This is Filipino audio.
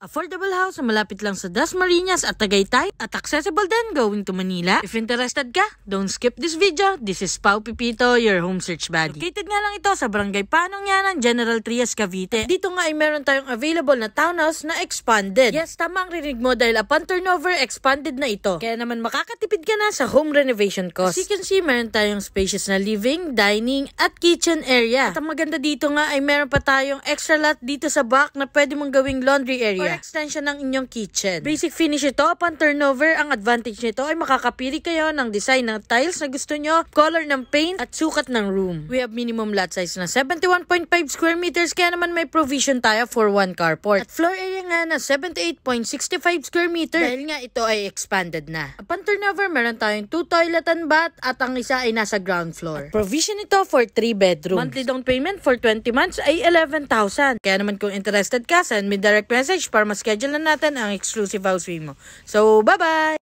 Affordable house na malapit lang sa Dasmariñas at Tagaytay at accessible din going to Manila. If interested ka, don't skip this video. This is Pao Pipito, your home search buddy. Located nga lang ito sa Barangay Panongyanan, General Trias, Cavite. At dito nga ay meron tayong available na townhouse na expanded. Yes, tama ang rinig mo dahil upon turnover, expanded na ito. Kaya naman makakatipid ka na sa home renovation cost. As you can see, meron tayong spacious na living, dining, at kitchen area. At ang maganda dito nga ay meron pa tayong extra lot dito sa back na pwede mong gawing laundry area. Extension ng inyong kitchen. Basic finish ito upon turnover. Ang advantage nito ay makakapili kayo ng design ng tiles na gusto nyo, color ng paint, at sukat ng room. We have minimum lot size na 71.5 square meters kaya naman may provision tayo for one carport. At floor area nga na 78.65 square meters dahil nga ito ay expanded na. Upon turnover, meron tayong 2 toilet and bath at ang isa ay nasa ground floor. At provision ito for 3 bedrooms. Monthly down payment for 20 months ay 11,000. Kaya naman kung interested ka, send me direct message para ma-schedule na natin ang exclusive house mo. So, bye-bye!